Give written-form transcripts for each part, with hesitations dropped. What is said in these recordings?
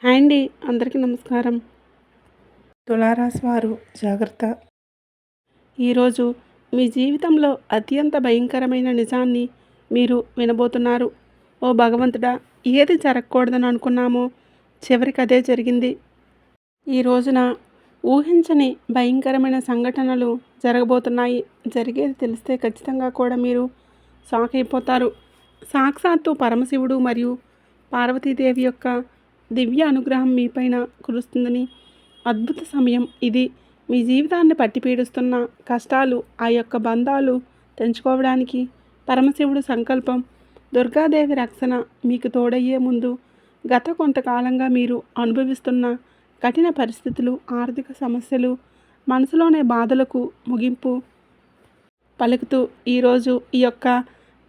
Hi అండి. అందరికీ నమస్కారం. తులారాశి వారు జాగ్రత్త. ఈరోజు మీ జీవితంలో అత్యంత భయంకరమైన నిజాన్ని మీరు వినబోతున్నారు. ఓ భగవంతుడా! ఏది జరగకూడదని అనుకున్నామో చివరికి అదే జరిగింది. ఈ రోజున ఊహించని భయంకరమైన సంఘటనలు జరగబోతున్నాయి. జరిగేది తెలిస్తే ఖచ్చితంగా కూడా మీరు షాక్ అయిపోతారు. సాక్షాత్తు పరమశివుడు మరియు పార్వతీదేవి యొక్క దివ్య అనుగ్రహం మీపైన కురుస్తుందని అద్భుత సమయం ఇది. మీ జీవితాన్ని పట్టిపీడిస్తున్న కష్టాలు, ఆ యొక్క బంధాలు తెంచుకోవడానికి పరమశివుడు సంకల్పం. దుర్గాదేవి రక్షణ మీకు తోడయ్యే ముందు గత కొంతకాలంగా మీరు అనుభవిస్తున్న కఠిన పరిస్థితులు, ఆర్థిక సమస్యలు, మనసులోనే బాధలకు ముగింపు పలుకుతూ ఈరోజు ఈ యొక్క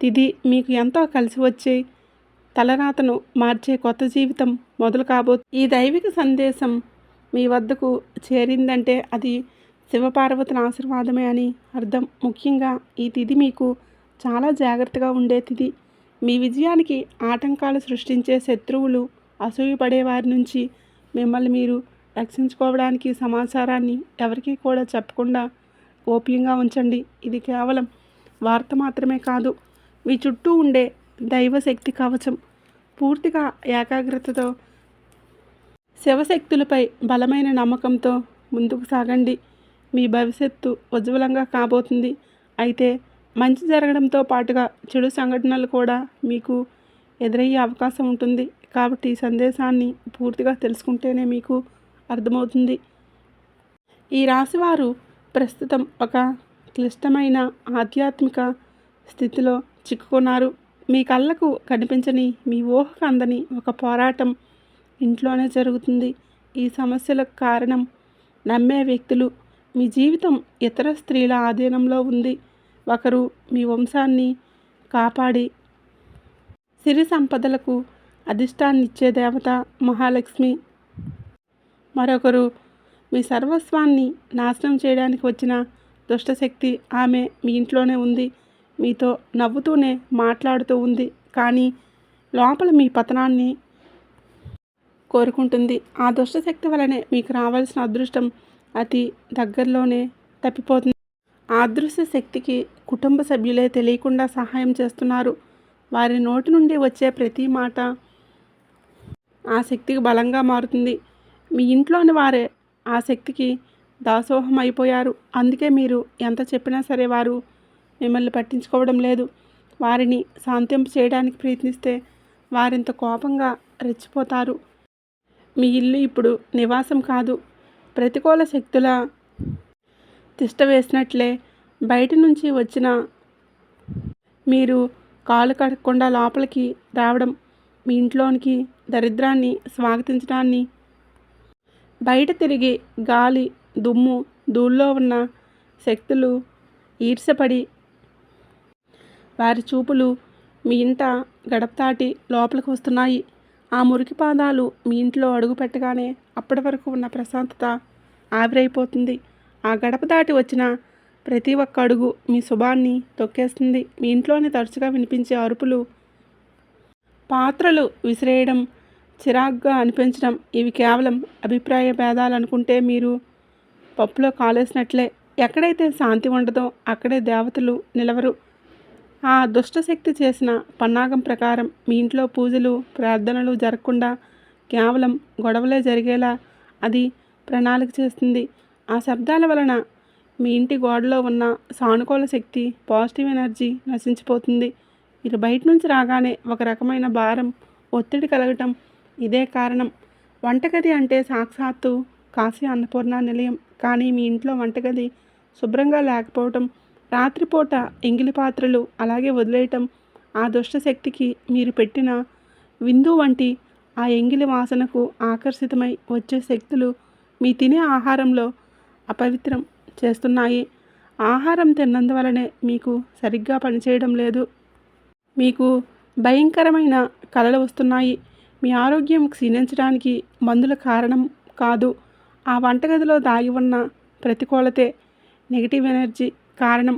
తిథి మీకు ఎంతో కలిసి వచ్చే తలరాతను మార్చే కొత్త జీవితం మొదలు ఈ దైవిక సందేశం మీ వద్దకు చేరిందంటే అది శివపార్వతుల ఆశీర్వాదమే అని అర్థం. ముఖ్యంగా ఈ తిథి మీకు చాలా జాగ్రత్తగా ఉండే తిథి. మీ విజయానికి ఆటంకాలు సృష్టించే శత్రువులు, అసూయపడే వారి నుంచి మిమ్మల్ని మీరు రక్షించుకోవడానికి సమాచారాన్ని ఎవరికీ కూడా చెప్పకుండా గోప్యంగా ఉంచండి. ఇది కేవలం వార్త మాత్రమే కాదు, మీ చుట్టూ ఉండే దైవశక్తి కవచం. పూర్తిగా ఏకాగ్రతతో శివశక్తులపై బలమైన నమ్మకంతో ముందుకు సాగండి. మీ భవిష్యత్తు ఉజ్వలంగా కాబోతుంది. అయితే మంచి జరగడంతో పాటుగా చెడు సంఘటనలు కూడా మీకు ఎదురయ్యే అవకాశం ఉంటుంది. కాబట్టి ఈ సందేశాన్ని పూర్తిగా తెలుసుకుంటేనే మీకు అర్థమవుతుంది. ఈ రాశివారు ప్రస్తుతం ఒక క్లిష్టమైన ఆధ్యాత్మిక స్థితిలో చిక్కుకున్నారు. మీ కళ్ళకు కనిపించని, మీ ఊహకు అందని ఒక పోరాటం ఇంట్లోనే జరుగుతుంది. ఈ సమస్యలకు కారణం నమ్మే వ్యక్తులు. మీ జీవితం ఇతర స్త్రీల ఆధీనంలో ఉంది. ఒకరు మీ వంశాన్ని కాపాడి సిరి సంపదలకు అధిష్టాన్నిచ్చే దేవత మహాలక్ష్మి. మరొకరు మీ సర్వస్వాన్ని నాశనం చేయడానికి వచ్చిన దుష్టశక్తి. ఆమె మీ ఇంట్లోనే ఉంది. మీతో నవ్వుతూనే మాట్లాడుతూ ఉంది. కానీ లోపల మీ పతనాన్ని కోరుకుంటుంది. ఆ దుష్టశక్తి వలనే మీకు రావాల్సిన అదృష్టం అతి దగ్గరలోనే తప్పిపోతుంది. ఆ అదృశ్య శక్తికి కుటుంబ సభ్యులే తెలియకుండా సహాయం చేస్తున్నారు. వారి నోటి నుండి వచ్చే ప్రతి మాట ఆ శక్తికి బలంగా మారుతుంది. మీ ఇంట్లోని వారే ఆ శక్తికి దాసోహం అయిపోయారు. అందుకే మీరు ఎంత చెప్పినా సరే వారు మిమ్మల్ని పట్టించుకోవడం లేదు. వారిని శాంతింప చేయడానికి ప్రయత్నిస్తే వారింత కోపంగా రెచ్చిపోతారు. మీ ఇల్లు ఇప్పుడు నివాసం కాదు, ప్రతికూల శక్తుల తిష్ట వేసినట్లే. బయట నుంచి వచ్చిన మీరు కాలు కడగకుండా లోపలికి రావడం మీ ఇంట్లోనికి దరిద్రాన్ని స్వాగతించడాన్ని, బయట తిరిగి గాలి, దుమ్ము, ధూళిలో ఉన్న శక్తులు ఈర్ష్యపడి వారి చూపులు మీ ఇంట గడప దాటి లోపలికి వస్తున్నాయి. ఆ మురికి పాదాలు మీ ఇంట్లో అడుగు పెట్టగానే అప్పటి వరకు ఉన్న ప్రశాంతత ఆవిరైపోతుంది. ఆ గడప దాటి వచ్చిన ప్రతి ఒక్క అడుగు మీ శుభాన్ని తొక్కేస్తుంది. మీ ఇంట్లోనే తరచుగా వినిపించే అరుపులు, పాత్రలు విసిరేయడం, చిరాగ్గా అనిపించడం ఇవి కేవలం అభిప్రాయ భేదాలు అనుకుంటే మీరు పప్పులో కాలేసినట్లే. ఎక్కడైతే శాంతి ఉండదో అక్కడే దేవతలు నిలవరు. ఆ దుష్టశక్తి చేసిన పన్నాగం ప్రకారం మీ ఇంట్లో పూజలు, ప్రార్థనలు జరగకుండా కేవలం గొడవలే జరిగేలా అది ప్రణాళిక చేస్తుంది. ఆ శబ్దాల వలన మీ ఇంటి గోడలో ఉన్న సానుకూల శక్తి, పాజిటివ్ ఎనర్జీ నశించిపోతుంది. మీరు బయట నుంచి రాగానే ఒక రకమైన భారం, ఒత్తిడి కలగటం ఇదే కారణం. వంటగది అంటే సాక్షాత్తు కాశీ అన్నపూర్ణ నిలయం. కానీ మీ ఇంట్లో వంటగది శుభ్రంగా లేకపోవటం, రాత్రిపూట ఎంగిలి పాత్రలు అలాగే వదిలేయటం, ఆ దుష్టశక్తికి మీరు పెట్టిన విందు వంటి ఆ ఎంగిలి వాసనకు ఆకర్షితమై వచ్చే శక్తులు మీ తినే ఆహారంలో అపవిత్రం చేస్తున్నాయి. ఆహారం తిన్నందువలనే మీకు సరిగ్గా పనిచేయడం లేదు. మీకు భయంకరమైన కలలు వస్తున్నాయి. మీ ఆరోగ్యం క్షీణించడానికి మందుల కారణం కాదు, ఆ వంటగదిలో దాగి ఉన్న ప్రతికూలతే, నెగిటివ్ ఎనర్జీ కారణం.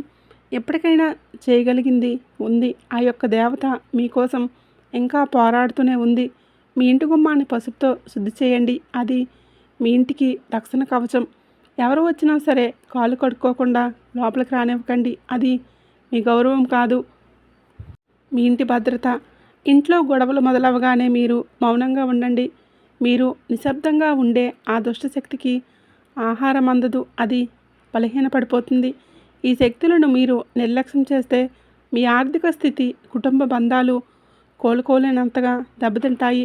ఎప్పటికైనా చేయగలిగింది ఉంది. ఆ యొక్క దేవత మీకోసం ఇంకా పోరాడుతూనే ఉంది. మీ ఇంటి గుమ్మాన్ని పసుపుతో శుద్ధి చేయండి. అది మీ ఇంటికి రక్షణ కవచం. ఎవరు వచ్చినా సరే కాళ్ళు కడుక్కోకుండా లోపలికి రానివ్వకండి. అది మీ గౌరవం కాదు, మీ ఇంటి భద్రత. ఇంట్లో గొడవలు మొదలవగానే మీరు మౌనంగా ఉండండి. మీరు నిశ్శబ్దంగా ఉండే ఆ దుష్టశక్తికి ఆహారం అందదు, అది బలహీనపడిపోతుంది. ఈ శక్తులను మీరు నిర్లక్ష్యం చేస్తే మీ ఆర్థిక స్థితి, కుటుంబ బంధాలు కోలుకోలేనంతగా దెబ్బతింటాయి.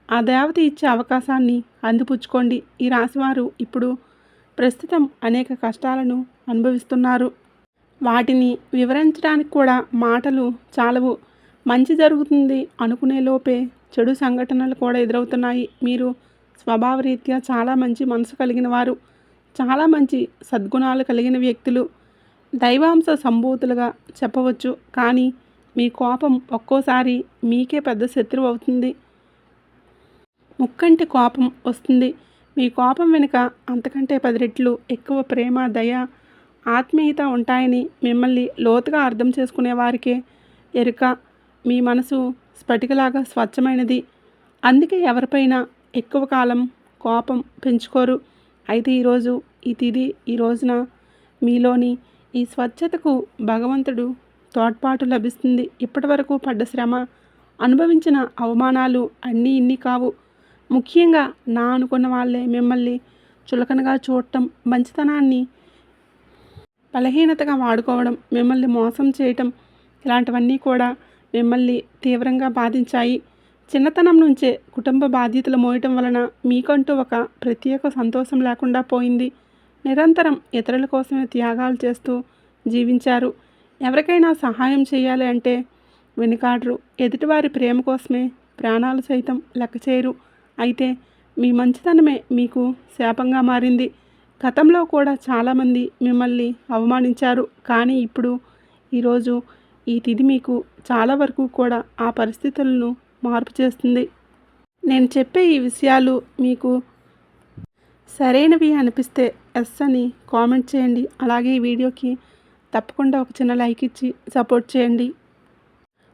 ఆ దేవత ఇచ్చే అవకాశాన్ని అందిపుచ్చుకోండి. ఈ రాశివారు ఇప్పుడు ప్రస్తుతం అనేక కష్టాలను అనుభవిస్తున్నారు. వాటిని వివరించడానికి కూడా మాటలు చాలవు. మంచి జరుగుతుంది అనుకునే లోపే చెడు సంఘటనలు కూడా ఎదురవుతున్నాయి. మీరు స్వభావరీత్యా చాలా మంచి మనసు కలిగిన వారు, చాలా మంచి సద్గుణాలు కలిగిన వ్యక్తులు, దైవాంశ సంభూతులుగా చెప్పవచ్చు. కానీ మీ కోపం ఒక్కోసారి మీకే పెద్ద శత్రువు అవుతుంది. ముక్కంటి కోపం వస్తుంది. మీ కోపం వెనుక అంతకంటే 10 రెట్లు ఎక్కువ ప్రేమ, దయ, ఆత్మీయత ఉంటాయని మిమ్మల్ని లోతుగా అర్థం చేసుకునే వారికే ఎరుక. మీ మనసు స్ఫటికలాగా స్వచ్ఛమైనది. అందుకే ఎవరిపైనా ఎక్కువ కాలం కోపం పెంచుకోరు. అయితే ఈరోజు ఈ తిథి, ఈ రోజున మీలోని ఈ స్వచ్ఛతకు భగవంతుడు తోడ్పాటు లభిస్తుంది. ఇప్పటి వరకు పడ్డ శ్రమ, అనుభవించిన అవమానాలు అన్నీ ఇన్ని కావు. ముఖ్యంగా నా అనుకున్న వాళ్ళే మిమ్మల్ని చులకనగా చూడటం, మంచితనాన్ని బలహీనతగా వాడుకోవడం, మిమ్మల్ని మోసం చేయటం, ఇలాంటివన్నీ కూడా మిమ్మల్ని తీవ్రంగా బాధించాయి. చిన్నతనం నుంచే కుటుంబ బాధ్యతలు మోయటం వలన మీకంటూ ఒక ప్రత్యేక సంతోషం లేకుండా పోయింది. నిరంతరం ఇతరుల కోసమే త్యాగాలు చేస్తూ జీవించారు. ఎవరికైనా సహాయం చేయాలి అంటే వెనుకాడరు. ఎదుటివారి ప్రేమ కోసమే ప్రాణాలు సైతం లెక్క చేయరు. అయితే మీ మంచితనమే మీకు శాపంగా మారింది. గతంలో కూడా చాలామంది మిమ్మల్ని అవమానించారు. కానీ ఇప్పుడు ఈరోజు ఈ తిథి మీకు చాలా వరకు కూడా ఆ పరిస్థితులను మార్పు చేస్తుంది. నేను చెప్పే ఈ విషయాలు మీకు సరైనవి అనిపిస్తే ఎస్ అని కామెంట్ చేయండి. అలాగే ఈ వీడియోకి తప్పకుండా ఒక చిన్న లైక్ ఇచ్చి సపోర్ట్ చేయండి.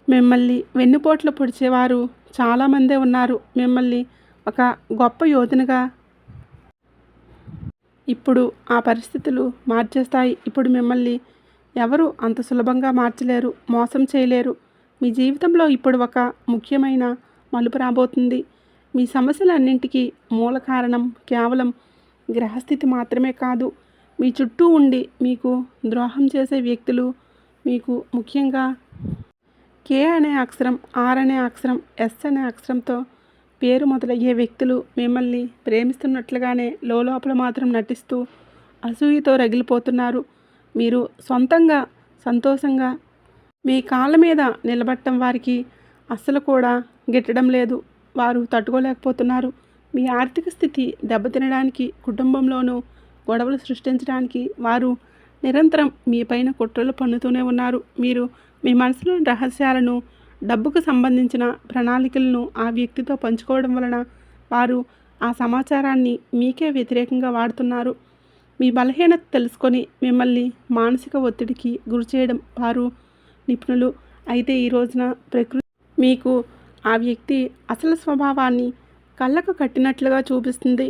మిమ్మల్ని వెన్నుపోట్లు పొడిచేవారు చాలామందే ఉన్నారు. మిమ్మల్ని ఒక గొప్ప యోధునిగా ఇప్పుడు ఆ పరిస్థితులు మార్చేస్తాయి. ఇప్పుడు మిమ్మల్ని ఎవరు అంత సులభంగా మార్చలేరు, మోసం చేయలేరు. మీ జీవితంలో ఇప్పుడు ఒక ముఖ్యమైన మలుపు రాబోతుంది. మీ సమస్యలన్నింటికీ మూల కారణం కేవలం గ్రహస్థితి మాత్రమే కాదు, మీ చుట్టూ ఉండి మీకు ద్రోహం చేసే వ్యక్తులు. మీకు ముఖ్యంగా కే అనే అక్షరం, ఆర్ అనే అక్షరం, ఎస్ అనే అక్షరంతో పేరు మొదలయ్యే వ్యక్తులు మిమ్మల్ని ప్రేమిస్తున్నట్లుగానే లోపల మాత్రం నటిస్తూ అసూయతో రగిలిపోతున్నారు. మీరు సొంతంగా సంతోషంగా మీ కాళ్ళ మీద నిలబడటం వారికి అస్సలు కూడా గిట్టడం లేదు. వారు తట్టుకోలేకపోతున్నారు. మీ ఆర్థిక స్థితి దెబ్బతినడానికి, కుటుంబంలోనూ గొడవలు సృష్టించడానికి వారు నిరంతరం మీ పైన కుట్రలు పన్నుతూనే ఉన్నారు. మీరు మీ మనసులోని రహస్యాలను, డబ్బుకు సంబంధించిన ప్రణాళికలను ఆ వ్యక్తితో పంచుకోవడం వలన వారు ఆ సమాచారాన్ని మీకే వ్యతిరేకంగా వాడుతున్నారు. మీ బలహీనత తెలుసుకొని మిమ్మల్ని మానసిక ఒత్తిడికి గురి చేయడం వారు నిపుణులు. అయితే ఈ రోజున ప్రకృతి మీకు ఆ వ్యక్తి అసలు స్వభావాన్ని కళ్ళకు కట్టినట్లుగా చూపిస్తుంది.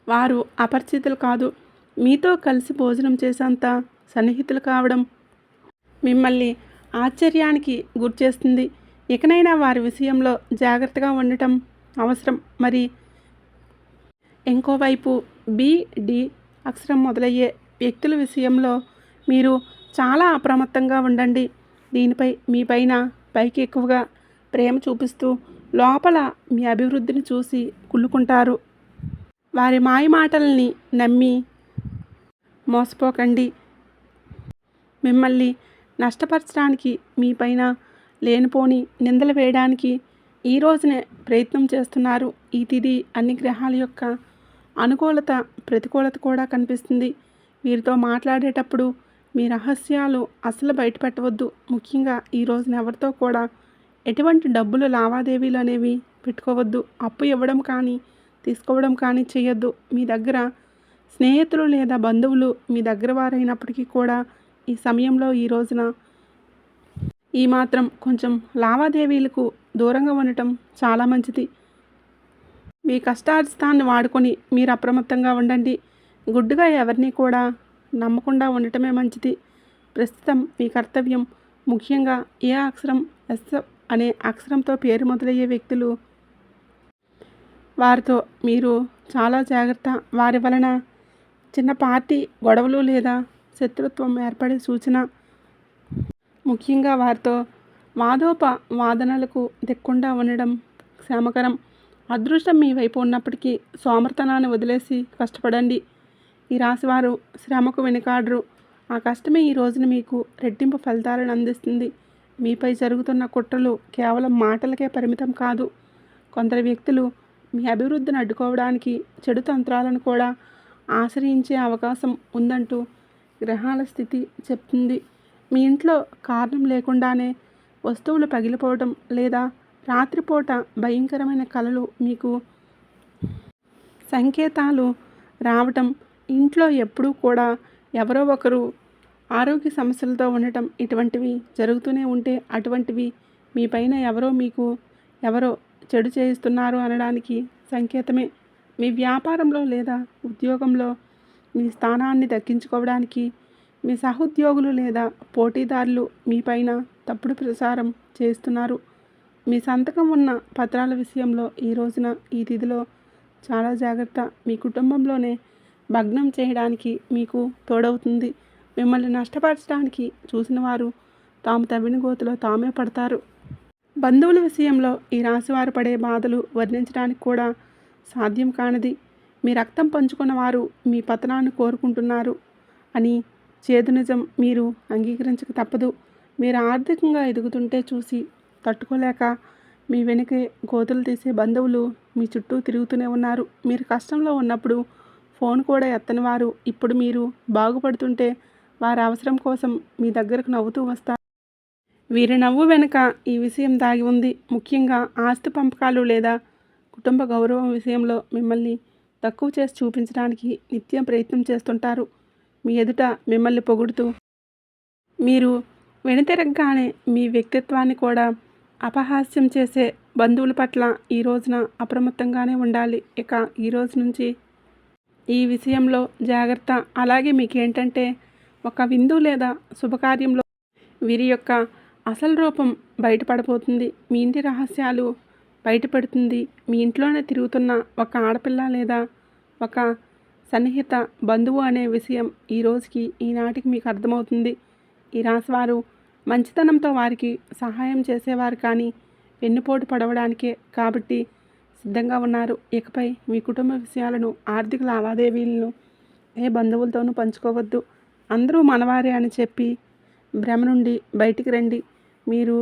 వారు అపరిచితులు కాదు, మీతో కలిసి భోజనం చేసేంత సన్నిహితులు కావడం మిమ్మల్ని ఆశ్చర్యానికి గురిచేస్తుంది. ఇకనైనా వారి విషయంలో జాగ్రత్తగా ఉండటం అవసరం. మరి ఇంకోవైపు బి, డి అక్షరం మొదలయ్యే వ్యక్తుల విషయంలో మీరు చాలా అప్రమత్తంగా ఉండండి. దీనిపై మీ పైన పైకి ఎక్కువగా ప్రేమ చూపిస్తూ లోపల మీ అభివృద్ధిని చూసి కుళ్ళుకుంటారు. వారి మాయ మాటల్ని నమ్మి మోసపోకండి. మిమ్మల్ని నష్టపరచడానికి, మీ పైన లేనిపోని నిందలు వేయడానికి ఈ రోజునే ప్రయత్నం చేస్తున్నారు. ఈ తిథి అన్ని గ్రహాల యొక్క అనుకూలత, ప్రతికూలత కూడా కనిపిస్తుంది. వీరితో మాట్లాడేటప్పుడు మీ రహస్యాలు అసలు బయటపెట్టవద్దు. ముఖ్యంగా ఈ రోజున ఎవరితో కూడా ఎటువంటి డబ్బులు లావాదేవీలు అనేవి పెట్టుకోవద్దు. అప్పు ఇవ్వడం కానీ తీసుకోవడం కానీ చేయొద్దు. మీ దగ్గర స్నేహితులు లేదా బంధువులు మీ దగ్గర వారైనప్పటికీ కూడా ఈ సమయంలో, ఈ రోజున ఈ మాత్రం కొంచెం లావాదేవీలకు దూరంగా ఉండటం చాలా మంచిది. మీ కష్టార్జితాన్ని వాడుకొని మీరు అప్రమత్తంగా ఉండండి. గుడ్డుగా ఎవరిని కూడా నమ్మకుండా ఉండటమే మంచిది. ప్రస్తుతం మీ కర్తవ్యం ముఖ్యంగా ఏ అక్షరం ఎస్ అనే అక్షరంతో పేరు మొదలయ్యే వ్యక్తులు, వారితో మీరు చాలా జాగ్రత్త. వారి వలన చిన్నపాటి గొడవలు లేదా శత్రుత్వం ఏర్పడే సూచన. ముఖ్యంగా వారితో వాదనలకు దిక్కుండా ఉండడం క్షేమకరం. అదృష్టం మీ వైపు ఉన్నప్పటికీ సోమర్తనాన్ని వదిలేసి కష్టపడండి. ఈ రాశివారు శ్రమకు వెనుకాడరు. ఆ కష్టమే ఈ రోజున మీకు రెట్టింపు ఫలితాలను అందిస్తుంది. మీపై జరుగుతున్న కుట్రలు కేవలం మాటలకే పరిమితం కాదు. కొందరు వ్యక్తులు మీ అభివృద్ధిని అడ్డుకోవడానికి చెడు తంత్రాలను కూడా ఆశ్రయించే అవకాశం ఉందంటూ గ్రహాల స్థితి చెప్తుంది. మీ ఇంట్లో కారణం లేకుండానే వస్తువులు పగిలిపోవడం లేదా రాత్రిపూట భయంకరమైన కలలు మీకు సంకేతాలు రావటం, ఇంట్లో ఎప్పుడూ కూడా ఎవరో ఒకరు ఆరోగ్య సమస్యలతో ఉండటం, ఇటువంటివి జరుగుతూనే ఉంటే అటువంటివి మీ పైన ఎవరో చెడు చేయిస్తున్నారు అనడానికి సంకేతమే. మీ వ్యాపారంలో లేదా ఉద్యోగంలో మీ స్థానాన్ని దక్కించుకోవడానికి మీ సహోద్యోగులు లేదా పోటీదారులు మీ పైన తప్పుడు ప్రచారం చేస్తున్నారు. మీ సంతకం ఉన్న పత్రాల విషయంలో ఈ రోజున ఈ తిథిలో చాలా జాగ్రత్త. మీ కుటుంబంలోనే భగ్నం చేయడానికి మీకు తోడవుతుంది. మిమ్మల్ని నష్టపరచడానికి చూసిన వారు తాము తవ్విన గోతిలో తామే పడతారు. బంధువుల విషయంలో ఈ రాశివారు పడే బాధలు వర్ణించడానికి కూడా సాధ్యం కానిది. మీ రక్తం పంచుకున్న వారు మీ పతనాన్ని కోరుకుంటున్నారు అని చేదు నిజం మీరు అంగీకరించక తప్పదు. మీరు ఆర్థికంగా ఎదుగుతుంటే చూసి తట్టుకోలేక మీ వెనుకే గోతులు తీసే బంధువులు మీ చుట్టూ తిరుగుతూనే ఉన్నారు. మీరు కష్టంలో ఉన్నప్పుడు ఫోన్ కూడా ఎత్తని వారు ఇప్పుడు మీరు బాగుపడుతుంటే వారి అవసరం కోసం మీ దగ్గరకు నవ్వుతూ వస్తారు. వీరి నవ్వు వెనుక ఈ విషయం దాగి ఉంది. ముఖ్యంగా ఆస్తి పంపకాలు లేదా కుటుంబ గౌరవం విషయంలో మిమ్మల్ని తక్కువ చేసి చూపించడానికి నిత్యం ప్రయత్నం చేస్తుంటారు. మీ ఎదుట మిమ్మల్ని పొగుడుతూ మీరు వెనుతిరగగానే మీ వ్యక్తిత్వాన్ని కూడా అపహాస్యం చేసే బంధువుల పట్ల ఈ రోజున అప్రమత్తంగానే ఉండాలి. ఇక ఈ రోజు నుంచి ఈ విషయంలో జాగ్రత్త. అలాగే మీకేంటంటే ఒక విందు లేదా శుభకార్యంలో వీరి యొక్క అసలు రూపం బయటపడబోతుంది. మీ ఇంటి రహస్యాలు బయటపడుతుంది. మీ ఇంట్లోనే తిరుగుతున్న ఒక ఆడపిల్ల లేదా ఒక సన్నిహిత బంధువు అనే విషయం ఈ రోజుకి ఈనాటికి మీకు అర్థమవుతుంది. ఈ రాశివారు మంచితనంతో వారికి సహాయం చేసేవారు కానీ వెన్నుపోటు పడవడానికే కాబట్టి సిద్ధంగా ఉన్నారు. ఇకపై మీ కుటుంబ విషయాలను, ఆర్థిక లావాదేవీలను ఏ బంధువులతోనూ పంచుకోవద్దు. అందరూ మనవారే అని చెప్పి భ్రమ నుండి బయటికి రండి. మీరు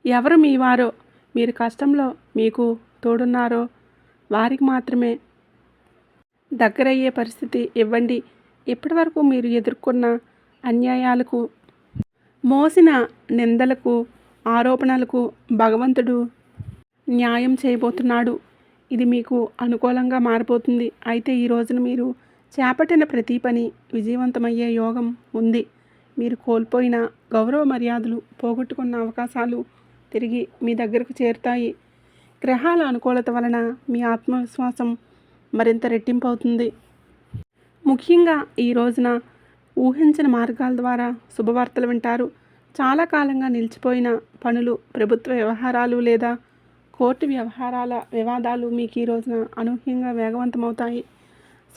ఎవరు మీ వారో, మీరు కష్టంలో మీకు తోడున్నారో వారికి మాత్రమే దగ్గరయ్యే పరిస్థితి ఇవ్వండి. ఇప్పటివరకు మీరు ఎదుర్కొన్న అన్యాయాలకు, మోసిన నిందలకు, ఆరోపణలకు భగవంతుడు న్యాయం చేయబోతున్నాడు. ఇది మీకు అనుకూలంగా మారిపోతుంది. అయితే ఈ రోజున మీరు చేపట్టిన ప్రతి పని విజయవంతమయ్యే యోగం ఉంది. మీరు కోల్పోయిన గౌరవ మర్యాదలు, పోగొట్టుకున్న అవకాశాలు తిరిగి మీ దగ్గరకు చేరుతాయి. గ్రహాల అనుకూలత వలన మీ ఆత్మవిశ్వాసం మరింత రెట్టింపు అవుతుంది. ముఖ్యంగా ఈ రోజున ఊహించని మార్గాల ద్వారా శుభవార్తలు వింటారు. చాలా కాలంగా నిలిచిపోయిన పనులు, ప్రభుత్వ వ్యవహారాలు లేదా కోర్టు వ్యవహారాల వివాదాలు మీకు ఈ రోజున అనూహ్యంగా వేగవంతమవుతాయి.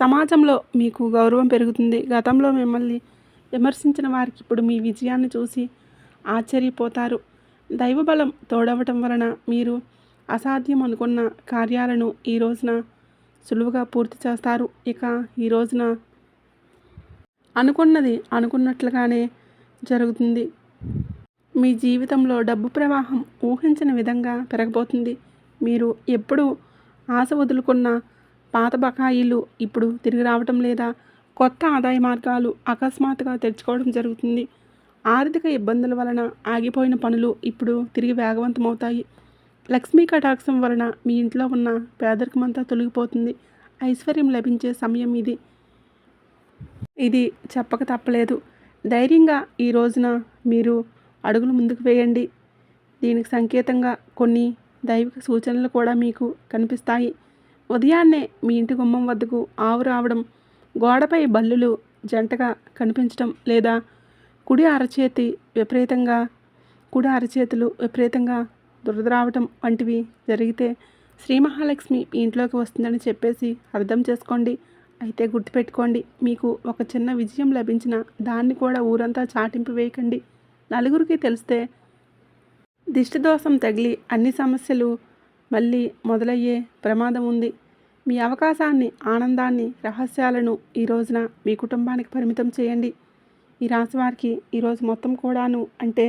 సమాజంలో మీకు గౌరవం పెరుగుతుంది. గతంలో మిమ్మల్ని విమర్శించిన వారికి ఇప్పుడు మీ విజయాన్ని చూసి ఆశ్చర్యపోతారు. దైవబలం తోడవటం వలన మీరు అసాధ్యం అనుకున్న కార్యాలను ఈ రోజున సులువుగా పూర్తి చేస్తారు. ఇక ఈ రోజున అనుకున్నది అనుకున్నట్లుగానే జరుగుతుంది. మీ జీవితంలో డబ్బు ప్రవాహం ఊహించని విధంగా పెరగబోతుంది. మీరు ఎప్పుడు ఆశ వదులుకున్న పాత బకాయిలు ఇప్పుడు తిరిగి రావటం లేదా కొత్త ఆదాయ మార్గాలు అకస్మాత్తుగా తెరుచుకోవడం జరుగుతుంది. ఆర్థిక ఇబ్బందుల వలన ఆగిపోయిన పనులు ఇప్పుడు తిరిగి వేగవంతమవుతాయి. లక్ష్మీ కటాక్షం వలన మీ ఇంట్లో ఉన్న పేదరికమంతా తొలగిపోతుంది. ఐశ్వర్యం లభించే సమయం ఇది చెప్పక తప్పలేదు. ధైర్యంగా ఈ రోజున మీరు అడుగులు ముందుకు వేయండి. దీనికి సంకేతంగా కొన్ని దైవిక సూచనలు కూడా మీకు కనిపిస్తాయి. ఉదయాన్నే మీ ఇంటి గుమ్మం వద్దకు ఆవు రావడం, గోడపై బల్లులు జంటగా కనిపించడం లేదా కుడి అరచేతి విపరీతంగా కుడి అరచేతులు విపరీతంగా దురదరావటం వంటివి జరిగితే శ్రీ మహాలక్ష్మి మీ ఇంట్లోకి వస్తుందని చెప్పేసి అర్థం చేసుకోండి. అయితే గుర్తుపెట్టుకోండి, మీకు ఒక చిన్న విజయం లభించిన దాన్ని కూడా ఊరంతా చాటింపు వేయకండి. నలుగురికి తెలిస్తే దిష్టిదోషం తగిలి అన్ని సమస్యలు మళ్ళీ మొదలయ్యే ప్రమాదం ఉంది. మీ అవకాశాన్ని, ఆనందాన్ని, రహస్యాలను ఈ రోజున మీ కుటుంబానికి పరిమితం చేయండి. ఈ రాశి వారికి ఈరోజు మొత్తం కూడాను అంటే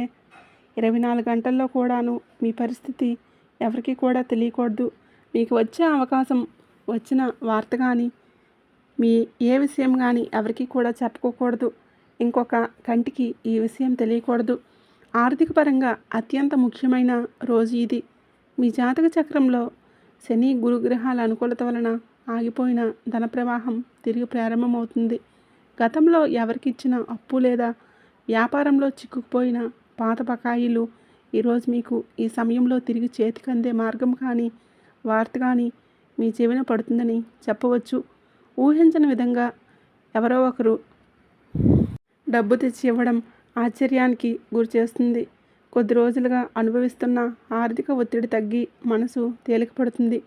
24 గంటల్లో కూడాను మీ పరిస్థితి ఎవరికి కూడా తెలియకూడదు. మీకు వచ్చే అవకాశం, వచ్చిన వార్త కానీ, మీ ఏ విషయం కానీ ఎవరికి కూడా చెప్పుకోకూడదు. ఇంకొక కంటికి ఈ విషయం తెలియకూడదు. ఆర్థిక పరంగా అత్యంత ముఖ్యమైన రోజు ఇది. మీ జాతక చక్రంలో శని, గురుగ్రహాల అనుకూలత వలన ఆగిపోయిన ధన ప్రవాహం తిరిగి ప్రారంభమవుతుంది. గతంలో ఎవరికిచ్చిన అప్పు లేదా వ్యాపారంలో చిక్కుకుపోయిన పాత బకాయిలు ఈరోజు మీకు ఈ సమయంలో తిరిగి చేతికి అందే మార్గం కానీ, వార్త కానీ మీ చెవిన పడుతుందని చెప్పవచ్చు. ఊహించని విధంగా ఎవరో ఒకరు డబ్బు తెచ్చి ఇవ్వడం ఆశ్చర్యానికి గురిచేస్తుంది. కొద్ది రోజులుగా అనుభవిస్తున్న ఆర్థిక ఒత్తిడి తగ్గి మనసు తేలికపడుతుంది.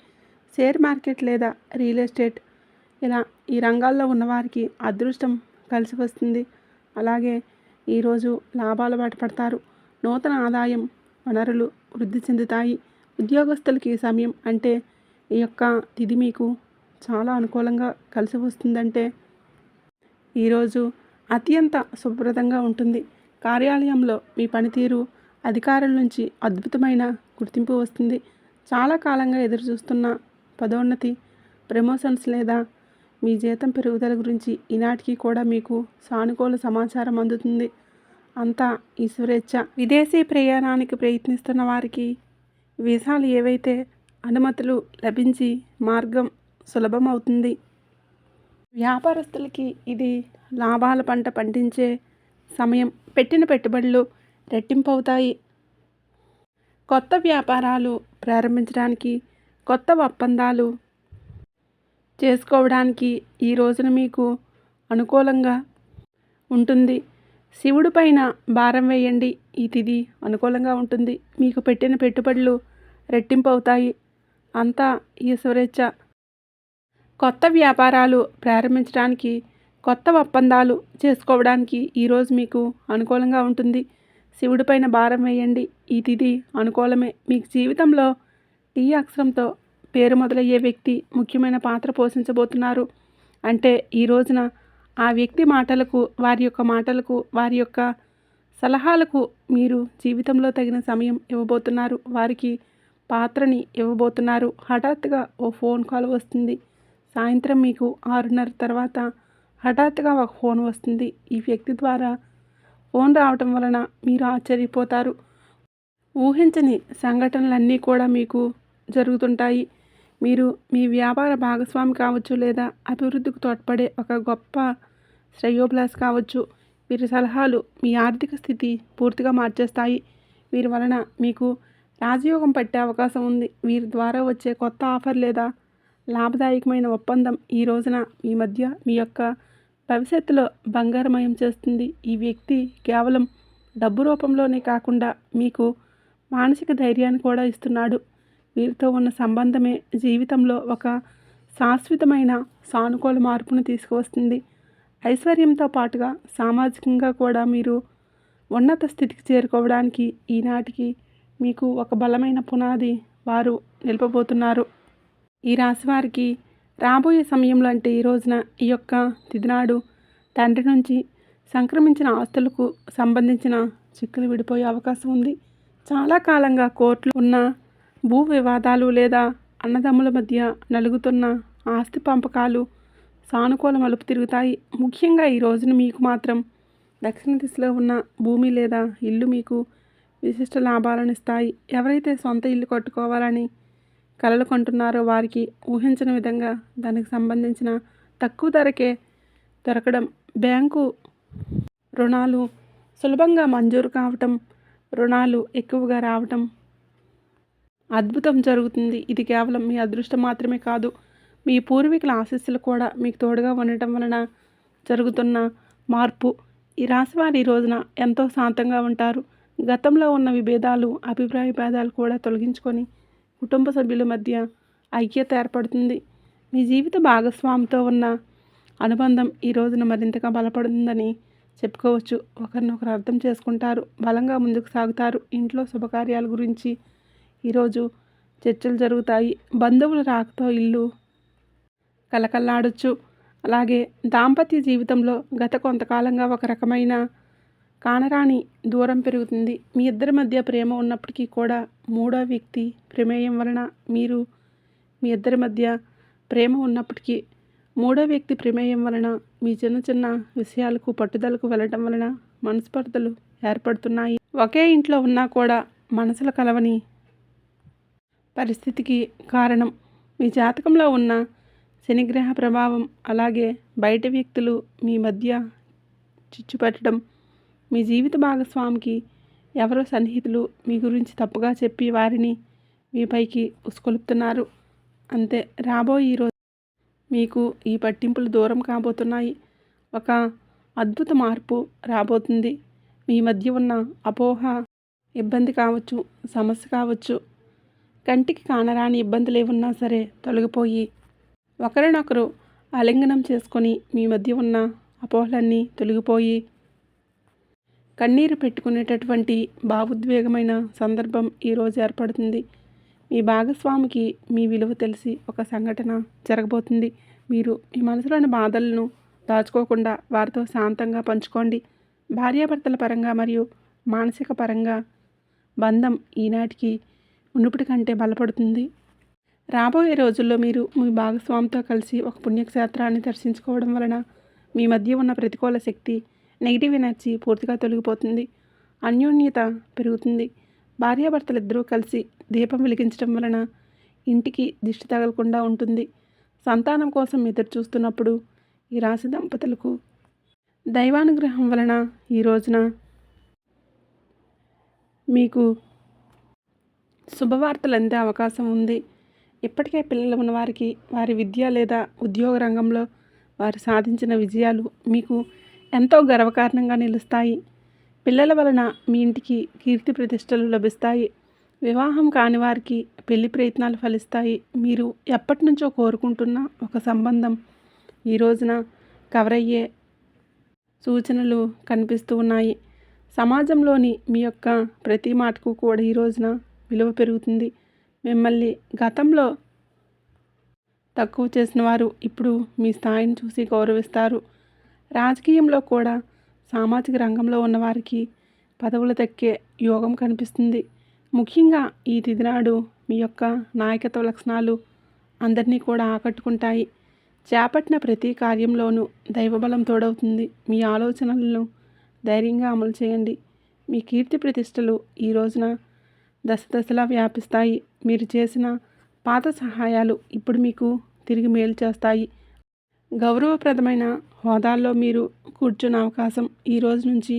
షేర్ మార్కెట్ లేదా రియల్ ఎస్టేట్ ఈ రంగాల్లో ఉన్నవారికి అదృష్టం కలిసి వస్తుంది. అలాగే ఈరోజు లాభాల బాట పడతారు. నూతన ఆదాయం వనరులు వృద్ధి చెందుతాయి. ఉద్యోగస్తులకి ఈ సమయం అంటే ఈ యొక్క తిథి మీకు చాలా అనుకూలంగా కలిసి వస్తుందంటే ఈరోజు అత్యంత శుభ్రతంగా ఉంటుంది. కార్యాలయంలో మీ పనితీరు అధికారుల నుంచి అద్భుతమైన గుర్తింపు వస్తుంది. చాలా కాలంగా ఎదురుచూస్తున్న పదోన్నతి, ప్రమోషన్స్ లేదా మీ జీతం పెరుగుదల గురించి ఈనాటికి కూడా మీకు సానుకూల సమాచారం అందుతుంది. అంతా ఈశ్వరేచ్ఛ. విదేశీ ప్రయాణానికి ప్రయత్నిస్తున్న వారికి వీసాలు ఏవైతే అనుమతులు లభించి మార్గం సులభం అవుతుంది. వ్యాపారస్తులకి ఇది లాభాల పంట పండించే సమయం. పెట్టిన పెట్టుబడులు రెట్టింపు అవుతాయి. కొత్త వ్యాపారాలు ప్రారంభించడానికి, కొత్త ఒప్పందాలు చేసుకోవడానికి ఈ రోజున మీకు అనుకూలంగా ఉంటుంది. శివుడి పైన భారం వేయండి. ఈ తిథి అనుకూలంగా ఉంటుంది. మీకు పెట్టిన పెట్టుబడులు రెట్టింపు అవుతాయి. అంతా ఈశ్వరేచ్ఛ. కొత్త వ్యాపారాలు ప్రారంభించడానికి, కొత్త ఒప్పందాలు చేసుకోవడానికి ఈరోజు మీకు అనుకూలంగా ఉంటుంది. శివుడి పైన భారం వేయండి. ఈ తిథి అనుకూలమే. మీకు జీవితంలో టీ అక్షరంతో పేరు మొదలయ్యే వ్యక్తి ముఖ్యమైన పాత్ర పోషించబోతున్నారు. అంటే ఈ రోజున ఆ వ్యక్తి మాటలకు, వారి యొక్క మాటలకు, వారి యొక్క సలహాలకు మీరు జీవితంలో తగిన సమయం ఇవ్వబోతున్నారు. వారికి పాత్రని ఇవ్వబోతున్నారు. హఠాత్తుగా ఓ ఫోన్ కాల్ వస్తుంది. సాయంత్రం మీకు 6:30 తర్వాత హఠాత్తుగా ఒక ఫోన్ వస్తుంది. ఈ వ్యక్తి ద్వారా ఫోన్ రావటం వలన మీరు ఆశ్చర్యపోతారు. ఊహించని సంఘటనలన్నీ కూడా మీకు జరుగుతుంటాయి. మీరు మీ వ్యాపార భాగస్వామి కావచ్చు, లేదా అభివృద్ధికి తోడ్పడే ఒక గొప్ప శ్రేయోభిలాషి కావచ్చు. వీరి సలహాలు మీ ఆర్థిక స్థితి పూర్తిగా మార్చేస్తాయి. వీరి వలన మీకు రాజయోగం పట్టే అవకాశం ఉంది. వీరి ద్వారా వచ్చే కొత్త ఆఫర్ లేదా లాభదాయకమైన ఒప్పందం ఈ రోజున మీ మధ్య మీ యొక్క భవిష్యత్తులో బంగారమయం చేస్తుంది. ఈ వ్యక్తి కేవలం డబ్బు రూపంలోనే కాకుండా మీకు మానసిక ధైర్యాన్ని కూడా ఇస్తున్నాడు. వీరితో ఉన్న సంబంధమే జీవితంలో ఒక శాశ్వతమైన సానుకూల మార్పును తీసుకువస్తుంది. ఐశ్వర్యంతో పాటుగా సామాజికంగా కూడా మీరు ఉన్నత స్థితికి చేరుకోవడానికి ఈనాటికి మీకు ఒక బలమైన పునాది వారు నిలపబోతున్నారు. ఈ రాశి వారికి రాబోయే సమయంలో అంటే ఈ రోజున ఈ యొక్క తిథినాడు తండ్రి నుంచి సంక్రమించిన ఆస్తులకు సంబంధించిన చిక్కులు విడిపోయే అవకాశం ఉంది. చాలా కాలంగా కోర్టులో ఉన్న భూ వివాదాలు లేదా అన్నదమ్ముల మధ్య నలుగుతున్న ఆస్తి పంపకాలు సానుకూల మలుపు తిరుగుతాయి. ముఖ్యంగా ఈ రోజున మీకు మాత్రం దక్షిణ దిశలో ఉన్న భూమి లేదా ఇల్లు మీకు విశిష్ట లాభాలను ఇస్తాయి. ఎవరైతే సొంత ఇల్లు కట్టుకోవాలని కలలు కంటున్నారో వారికి ఊహించిన విధంగా దానికి సంబంధించిన తక్కువ ధరకే దొరకడం, బ్యాంకు రుణాలు సులభంగా మంజూరు కావటం, రుణాలు ఎక్కువగా రావటం, అద్భుతం జరుగుతుంది. ఇది కేవలం మీ అదృష్టం మాత్రమే కాదు, మీ పూర్వీకుల ఆశీస్సులు కూడా మీకు తోడుగా ఉండటం వలన జరుగుతున్న మార్పు. ఈ రాశివారు ఈ రోజున ఎంతో శాంతంగా ఉంటారు. గతంలో ఉన్న విభేదాలు, అభిప్రాయ భేదాలు కూడా తొలగించుకొని కుటుంబ సభ్యుల మధ్య ఐక్యత ఏర్పడుతుంది. మీ జీవిత భాగస్వామితో ఉన్న అనుబంధం ఈ రోజున మరింతగా బలపడుతుందని చెప్పుకోవచ్చు. ఒకరినొకరు అర్థం చేసుకుంటారు, బలంగా ముందుకు సాగుతారు. ఇంట్లో శుభకార్యాల గురించి ఈరోజు చర్చలు జరుగుతాయి. బంధువుల రాకతో ఇల్లు కలకల్లాడొచ్చు. అలాగే దాంపత్య జీవితంలో గత కొంతకాలంగా ఒక రకమైన కానరాని దూరం పెరుగుతుంది. మీ ఇద్దరి మధ్య ప్రేమ ఉన్నప్పటికీ కూడా మూడో వ్యక్తి ప్రమేయం వలన మీ ఇద్దరి మధ్య ప్రేమ ఉన్నప్పటికీ మూడో వ్యక్తి ప్రమేయం వలన మీ చిన్న చిన్న విషయాలకు పట్టుదలకు వెళ్ళటం వలన మనస్పర్ధలు ఏర్పడుతున్నాయి. ఒకే ఇంట్లో ఉన్నా కూడా మనసులు కలవని పరిస్థితికి కారణం మీ జాతకంలో ఉన్న శనిగ్రహ ప్రభావం, అలాగే బయట వ్యక్తులు మీ మధ్య చిచ్చు పెట్టడం, మీ జీవిత భాగస్వామికి ఎవరో సన్నిహితులు మీ గురించి తప్పుగా చెప్పి వారిని మీపైకి ఉసుకొలుపుతున్నారు. అంతే, రాబోయే ఈరోజు మీకు ఈ పట్టింపులు దూరం కాబోతున్నాయి. ఒక అద్భుత మార్పు రాబోతుంది. మీ మధ్య ఉన్న అపోహ, ఇబ్బంది కావచ్చు, సమస్య కావచ్చు, కంటికి కానరాని ఇబ్బందులు ఏమున్నా సరే తొలగిపోయి ఒకరినొకరు ఆలింగనం చేసుకొని మీ మధ్య ఉన్న అపోహలన్నీ తొలగిపోయి కన్నీరు పెట్టుకునేటటువంటి భావోద్వేగమైన సందర్భం ఈరోజు ఏర్పడుతుంది. మీ భాగస్వామికి మీ విలువ తెలిసి ఒక సంఘటన జరగబోతుంది. మీరు మీ మనసులోని బాధలను దాచుకోకుండా వారితో శాంతంగా పంచుకోండి. భార్యాభర్తల పరంగా మరియు మానసిక పరంగా బంధం ఈనాటికి మునుపటి కంటే బలపడుతుంది. రాబోయే రోజుల్లో మీరు మీ భాగస్వామితో కలిసి ఒక పుణ్యక్షేత్రాన్ని దర్శించుకోవడం వలన మీ మధ్య ఉన్న ప్రతికూల శక్తి, నెగిటివ్ ఎనర్జీ పూర్తిగా తొలగిపోతుంది. అన్యోన్యత పెరుగుతుంది. భార్యాభర్తలు ఇద్దరూ కలిసి దీపం వెలిగించడం వలన ఇంటికి దిష్టి తగలకుండా ఉంటుంది. సంతానం కోసం ఎదురు చూస్తున్నప్పుడు ఈ రాశి దంపతులకు దైవానుగ్రహం వలన ఈ రోజున మీకు శుభవార్తలు అందే అవకాశం ఉంది. ఇప్పటికే పిల్లలు ఉన్నవారికి వారి విద్య లేదా ఉద్యోగ రంగంలో వారు సాధించిన విజయాలు మీకు ఎంతో గర్వకారణంగా నిలుస్తాయి. పిల్లల వలన మీ ఇంటికి కీర్తి ప్రతిష్టలు లభిస్తాయి. వివాహం కాని వారికి పెళ్లి ప్రయత్నాలు ఫలిస్తాయి. మీరు ఎప్పటి నుంచో కోరుకుంటున్న ఒక సంబంధం ఈ రోజున కవర్ అయ్యే సూచనలు కనిపిస్తూ ఉన్నాయి. సమాజంలోని మీ యొక్క ప్రతి మాటకు కూడా ఈ రోజున విలువ పెరుగుతుంది. మిమ్మల్ని గతంలో తక్కువ చేసిన వారు ఇప్పుడు మీ స్థాయిని చూసి గౌరవిస్తారు. రాజకీయంలో కూడా సామాజిక రంగంలో ఉన్నవారికి పదవులు దక్కే యోగం కనిపిస్తుంది. ముఖ్యంగా ఈ తిథి నాడు మీ యొక్క నాయకత్వ లక్షణాలు అందరినీ కూడా ఆకట్టుకుంటాయి. చేపట్టిన ప్రతి కార్యంలోనూ దైవబలం తోడవుతుంది. మీ ఆలోచనలను ధైర్యంగా అమలు చేయండి. మీ కీర్తి ప్రతిష్టలు ఈ రోజున దశదశలా వ్యాపిస్తాయి. మీరు చేసిన పాత సహాయాలు ఇప్పుడు మీకు తిరిగి మేలు చేస్తాయి. గౌరవప్రదమైన హోదాల్లో మీరు కూర్చున్న అవకాశం ఈ రోజు నుంచి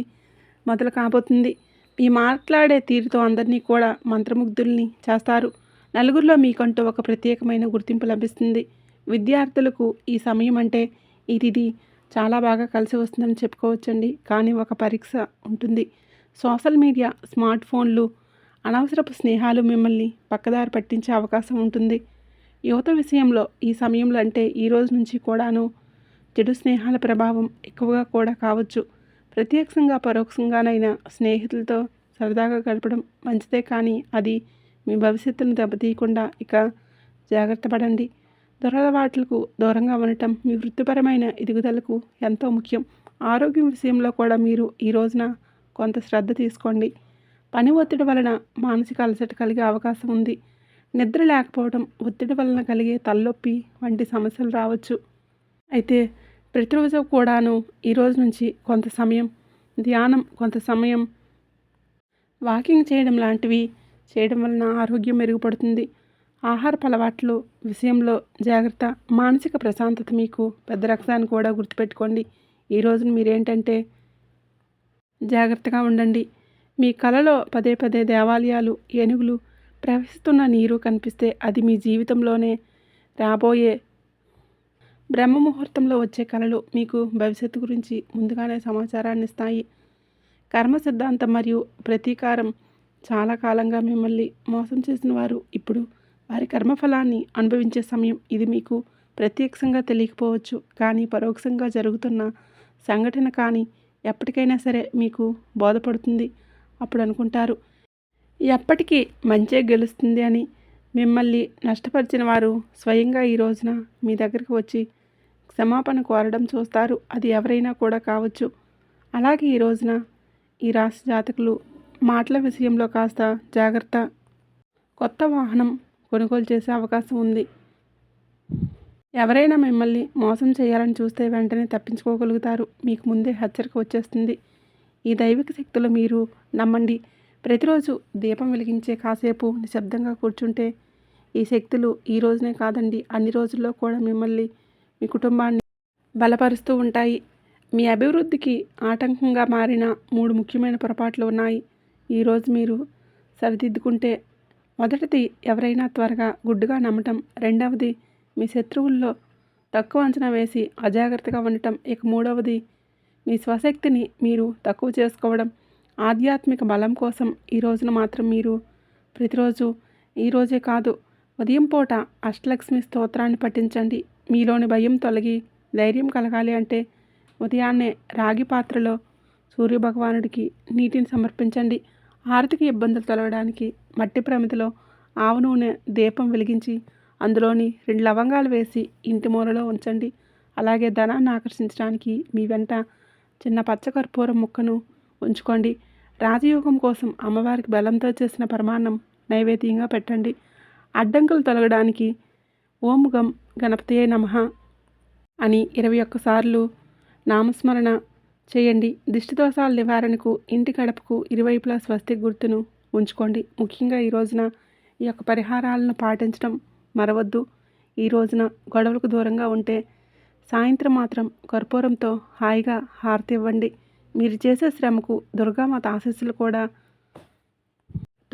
మొదలు కాబోతుంది. మీ మాట్లాడే తీరుతో అందరినీ కూడా మంత్రముగ్ధుల్ని చేస్తారు. నలుగురిలో మీకంటూ ఒక ప్రత్యేకమైన గుర్తింపు లభిస్తుంది. విద్యార్థులకు ఈ సమయం అంటే ఈ తిథి చాలా బాగా కలిసి వస్తుందని చెప్పుకోవచ్చండి. కానీ ఒక పరీక్ష ఉంటుంది. సోషల్ మీడియా, స్మార్ట్ ఫోన్లు, అనవసరపు స్నేహాలు మిమ్మల్ని పక్కదారి పట్టించే అవకాశం ఉంటుంది. యువత విషయంలో ఈ సమయంలో అంటే ఈ రోజు నుంచి కూడాను చెడు స్నేహాల ప్రభావం ఎక్కువగా కూడా కావచ్చు. ప్రత్యక్షంగా పరోక్షంగానైనా స్నేహితులతో సరదాగా గడపడం మంచిదే, కానీ అది మీ భవిష్యత్తును దెబ్బతీయకుండా ఇక జాగ్రత్త పడండి. దురలవాట్లకు దూరంగా ఉండటం మీ వృత్తిపరమైన ఎదుగుదలకు ఎంతో ముఖ్యం. ఆరోగ్యం విషయంలో కూడా మీరు ఈ రోజున కొంత శ్రద్ధ తీసుకోండి. పని ఒత్తిడి వలన మానసిక అలసట కలిగే అవకాశం ఉంది. నిద్ర లేకపోవడం, ఒత్తిడి వలన కలిగే తలనొప్పి వంటి సమస్యలు రావచ్చు. అయితే ప్రతిరోజు కూడాను ఈ రోజు నుంచి కొంత సమయం ధ్యానం, కొంత సమయం వాకింగ్ చేయడం లాంటివి చేయడం వలన ఆరోగ్యం మెరుగుపడుతుంది. ఆహారపు అలవాట్లు విషయంలో జాగ్రత్త. మానసిక ప్రశాంతత మీకు పెద్ద రక్షాన్ని కూడా గుర్తుపెట్టుకోండి. ఈ రోజున మీరేంటంటే జాగ్రత్తగా ఉండండి. మీ కలలో పదే పదే దేవాలయాలు, ఏనుగులు, ప్రవహిస్తున్న నీరు కనిపిస్తే అది మీ జీవితంలోనే రాబోయే బ్రహ్మ ముహూర్తంలో వచ్చే కళలు మీకు భవిష్యత్తు గురించి ముందుగానే సమాచారాన్ని ఇస్తాయి. కర్మ సిద్ధాంతం మరియు ప్రతీకారం చాలా కాలంగా మిమ్మల్ని మోసం చేసిన వారు ఇప్పుడు వారి కర్మఫలాన్ని అనుభవించే సమయం. ఇది మీకు ప్రత్యక్షంగా తెలియకపోవచ్చు, కానీ పరోక్షంగా జరుగుతున్న సంఘటన కానీ ఎప్పటికైనా సరే మీకు బోధపడుతుంది. అప్పుడు అనుకుంటారు, ఎప్పటికీ మంచే గెలుస్తుంది అని. మిమ్మల్ని నష్టపరిచిన వారు స్వయంగా ఈ రోజున మీ దగ్గరికి వచ్చి క్షమాపణ కోరడం చూస్తారు. అది ఎవరైనా కూడా కావచ్చు. అలాగే ఈ రోజున ఈ రాశి జాతకులు మాటల విషయంలో కాస్త జాగ్రత్త. కొత్త వాహనం కొనుగోలు చేసే అవకాశం ఉంది. ఎవరైనా మిమ్మల్ని మోసం చేయాలని చూస్తే వెంటనే తప్పించుకోగలుగుతారు. మీకు ముందే హెచ్చరిక వచ్చేస్తుంది. ఈ దైవిక శక్తులు మీరు నమ్మండి. ప్రతిరోజు దీపం వెలిగించే కాసేపు నిశ్శబ్దంగా కూర్చుంటే ఈ శక్తులు ఈ రోజునే కాదండి, అన్ని రోజుల్లో కూడా మిమ్మల్ని, మీ కుటుంబాన్ని బలపరుస్తూ ఉంటాయి. మీ అభివృద్ధికి ఆటంకంగా మారిన 3 ముఖ్యమైన పొరపాట్లు ఉన్నాయి. ఈరోజు మీరు సరిదిద్దుకుంటే, మొదటిది ఎవరైనా త్వరగా గుడ్డుగా నమ్మటం. రెండవది మీ శత్రువుల్లో తక్కువ అంచనా వేసి అజాగ్రత్తగా ఉండటం. ఇక మూడవది మీ స్వశక్తిని మీరు తక్కువ చేసుకోవడం. ఆధ్యాత్మిక బలం కోసం ఈ రోజున మాత్రం మీరు ప్రతిరోజు, ఈరోజే కాదు, ఉదయం పూట అష్టలక్ష్మి స్తోత్రాన్ని పఠించండి. మీలోని భయం తొలగి ధైర్యం కలగాలి అంటే ఉదయాన్నే రాగి పాత్రలో సూర్యభగవానుడికి నీటిని సమర్పించండి. ఆర్థిక ఇబ్బందులు తొలగడానికి మట్టి ప్రమిదలో ఆవ నూనె దీపం వెలిగించి అందులోని 2 లవంగాలు వేసి ఇంటి మూలలో ఉంచండి. అలాగే ధనాన్ని ఆకర్షించడానికి మీ వెంట చిన్న పచ్చకర్పూరం ముక్కను ఉంచుకోండి. రాజయోగం కోసం అమ్మవారికి బెల్లంతో చేసిన పరమాన్నం నైవేద్యంగా పెట్టండి. అడ్డంకులు తొలగడానికి ఓం గం గణపతియే నమః అని 21 సార్లు నామస్మరణ చేయండి. దిష్టి దోషాల నివారణకు ఇంటి గడపకు ఇరువైపులా స్వస్తిక్ గుర్తును ఉంచుకోండి. ముఖ్యంగా ఈ రోజున ఈ యొక్క పరిహారాలను పాటించడం మరవద్దు. ఈ రోజున గొడవలకు దూరంగా ఉంటే సాయంత్రం మాత్రం కర్పూరంతో హాయిగా హారతి ఇవ్వండి. మీరు చేసే శ్రమకు దుర్గామాత ఆశీస్సులు కూడా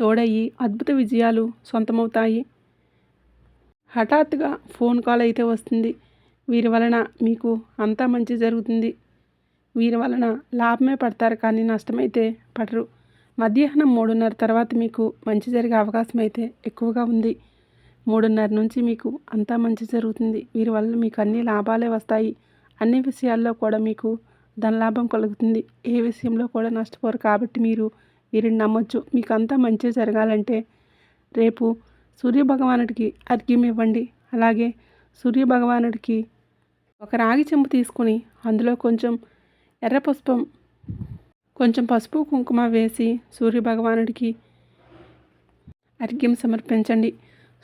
తోడయ్యి అద్భుత విజయాలు సొంతమవుతాయి. హఠాత్తుగా ఫోన్ కాల్ అయితే వస్తుంది. వీరి వలన మీకు అంతా మంచి జరుగుతుంది. వీరి వలన లాభమే పడతారు, కానీ నష్టమైతే పడరు. మధ్యాహ్నం 3:30 తర్వాత మీకు మంచి జరిగే అవకాశం అయితే ఎక్కువగా ఉంది. 3:30 నుంచి మీకు అంతా మంచి జరుగుతుంది. వీరి వల్ల మీకు అన్ని లాభాలే వస్తాయి. అన్ని విషయాల్లో కూడా మీకు ధనలాభం కలుగుతుంది. ఏ విషయంలో కూడా నష్టపోరు. కాబట్టి మీరు వీరిని నమ్మొచ్చు. మీకు అంతా మంచి జరగాలంటే రేపు సూర్యభగవానుడికి అర్ఘ్యం ఇవ్వండి. అలాగే సూర్యభగవానుడికి ఒక రాగి చెంబు తీసుకొని అందులో కొంచెం ఎర్ర పుష్పం, కొంచెం పసుపు కుంకుమ వేసి సూర్యభగవానుడికి అర్ఘ్యం సమర్పించండి.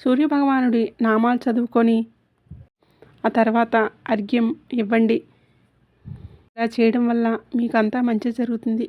సూర్యభగవానుడి నామాలు చదువుకొని ఆ తర్వాత అర్ఘ్యం ఇవ్వండి. ఇలా చేయడం వల్ల మీకు అంతా మంచి జరుగుతుంది.